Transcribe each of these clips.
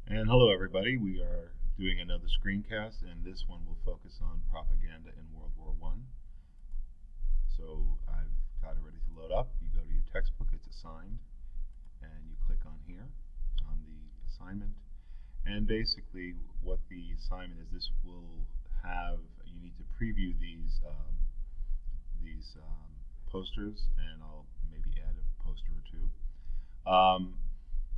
And hello, everybody. We are doing another screencast, and this one will focus on propaganda in World War One. So I've got it ready to load up. You go to your textbook, it's assigned, and you click on here on the assignment. And basically, what the assignment is, this will have you need to preview these posters, and I'll maybe add a poster or two.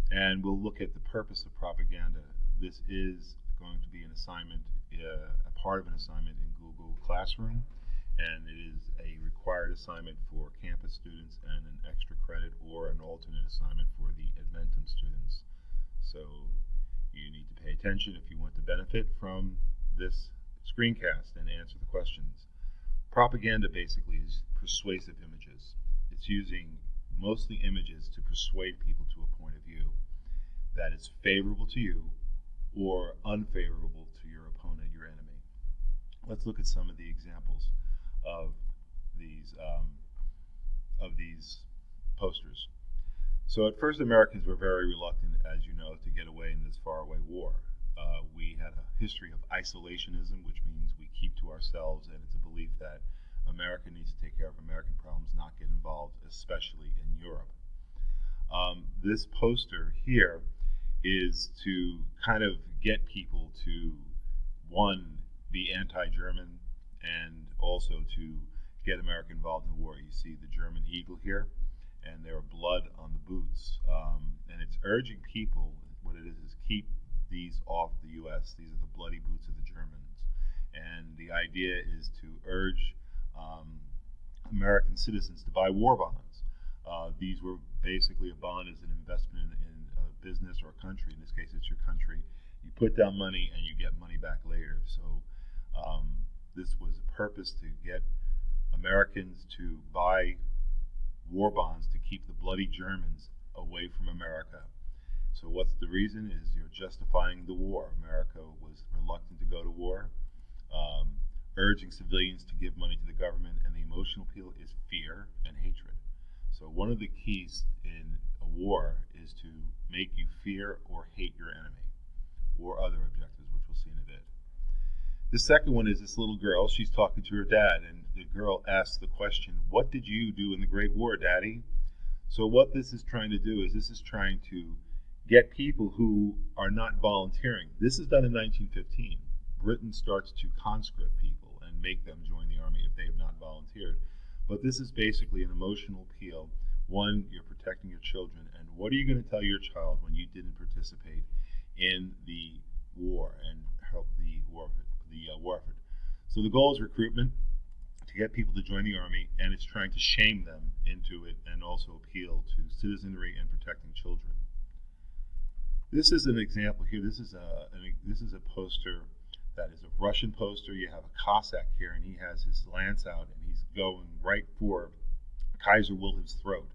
And we'll look at the purpose of propaganda. This is going to be an assignment, a part of an assignment in Google Classroom, and it is a required assignment for campus students and an extra credit or an alternate assignment for the Adventum students. So you need to pay attention if you want to benefit from this screencast and answer the questions. Propaganda basically is persuasive images. It's using mostly images to persuade people to a point of view that is favorable to you or unfavorable to your opponent, your enemy. Let's look at some of the examples of these posters. So at first, Americans were very reluctant, as you know, to get away in this faraway war. We had a history of isolationism, which means we keep to ourselves, and it's a belief that America needs to take care of American problems, not get involved, especially in Europe. This poster here is to kind of get people to, one, be anti-German, and also to get America involved in the war. You see the German eagle here, and there are blood on the boots. And it's urging people, what it is keep these off the U.S. These are the bloody boots of the Germans. And the idea is to urge American citizens to buy war bonds. These were basically, a bond is an investment in a business or a country. In this case, it's your country. You put down money and you get money back later. So this was a purpose to get Americans to buy war bonds to keep the bloody Germans away from America. So what's the reason? Is you're justifying the war. America was reluctant to go to war, urging civilians to give money to the government, and the emotional appeal is fear and hatred. So one of the keys in a war is to make you fear or hate your enemy, or other objectives, which we'll see in a bit. The second one is this little girl. She's talking to her dad, and the girl asks the question, "What did you do in the Great War, Daddy?" So what this is trying to do is this is trying to get people who are not volunteering. This is done in 1915. Britain starts to conscript people and make them join the army if they have not volunteered. But this is basically an emotional appeal. One, you're protecting your children, and what are you going to tell your child when you didn't participate in the war and help the war effort? So the goal is recruitment, to get people to join the army, and it's trying to shame them into it and also appeal to citizenry and protecting children. This is an example here. This is a poster that is a Russian poster. You have a Cossack here, and he has his lance out, and he's going right for Kaiser Wilhelm's throat.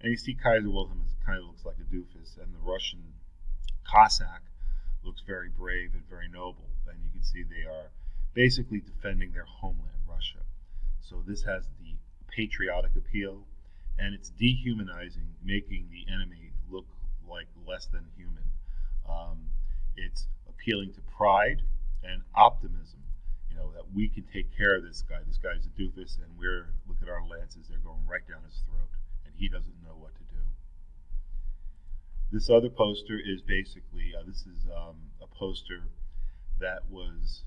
And you see Kaiser Wilhelm kind of looks like a doofus, and the Russian Cossack looks very brave and very noble. And you can see they are basically defending their homeland, Russia. So this has the patriotic appeal, and it's dehumanizing, making the enemy look like less than human. It's appealing to pride and optimism, that we can take care of this guy. This guy's a doofus, and look at our lances, they're going right down his throat, and he doesn't know what to do. This other poster is basically, this is a poster that was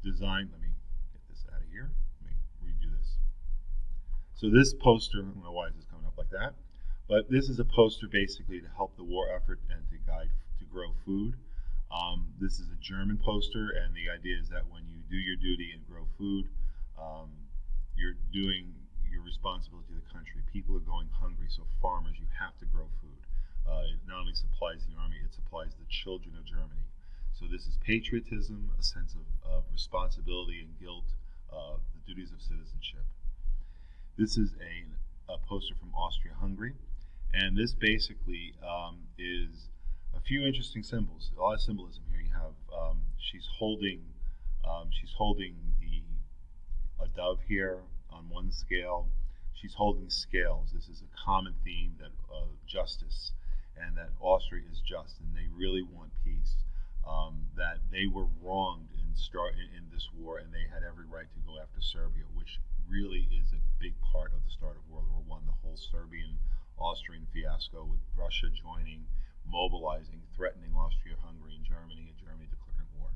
designed, let me get this out of here, let me redo this. So this poster, I don't know why this is coming up like that, but this is a poster basically to help the war effort and to guide to grow food. This is a German poster, and the idea is that when you do your duty and grow food, you're doing your responsibility to the country. People are going hungry, so farmers, you have to grow food. It not only supplies the army, it supplies the children of Germany. So this is patriotism, a sense of responsibility and guilt, the duties of citizenship. This is a poster from Austria-Hungary, and this basically is a few interesting symbols. A lot of symbolism here. You have she's holding a dove here on one scale. She's holding scales. This is a common theme that of justice, and that Austria is just, and they really want peace. That they were wronged in this war, and they had every right to go after Serbia, which really is a big part of the start of World War I. The whole Serbian-Austrian fiasco with Russia joining, mobilizing, threatening Austria-Hungary and Germany declaring war,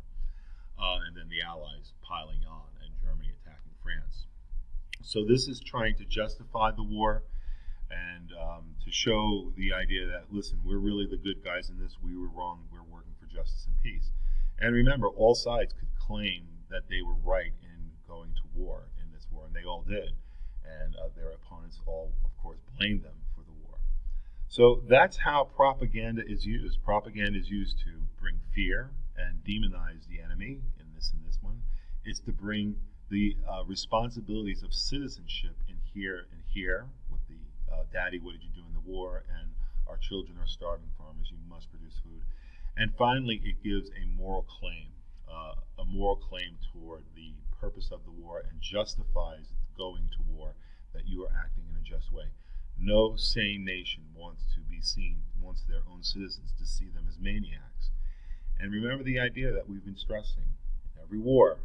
and then the Allies piling on, and Germany attacking France. So this is trying to justify the war, and to show the idea that, listen, we're really the good guys in this, we were wrong, we're working for justice and peace. And remember, all sides could claim that they were right in going to war in this war, and they all did. And their opponents all, of course, blamed them for the war. So that's how propaganda is used. Propaganda is used to bring fear and demonize the enemy in this one. It's to bring the responsibilities of citizenship in here with the daddy, what did you do in the war, and our children are starving, farmers, you must produce food. And finally, it gives a moral claim toward the purpose of the war, and justifies going to war, that you are acting in a just way. No sane nation wants their own citizens to see them as maniacs. And remember the idea that we've been stressing. In every war,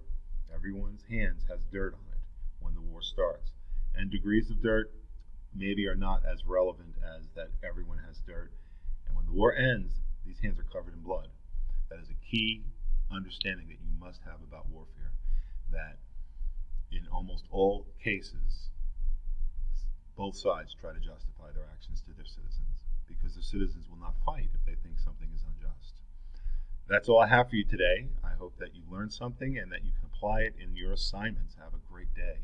everyone's hands has dirt on it when the war starts. And degrees of dirt maybe are not as relevant as that everyone has dirt. And when the war ends, these hands are covered in blood. That is a key understanding that you must have about warfare. That in almost all cases, both sides try to justify their actions to their citizens, because the citizens will not fight if they think something is unjust. That's all I have for you today. I hope that you learned something and that you can apply it in your assignments. Have a great day.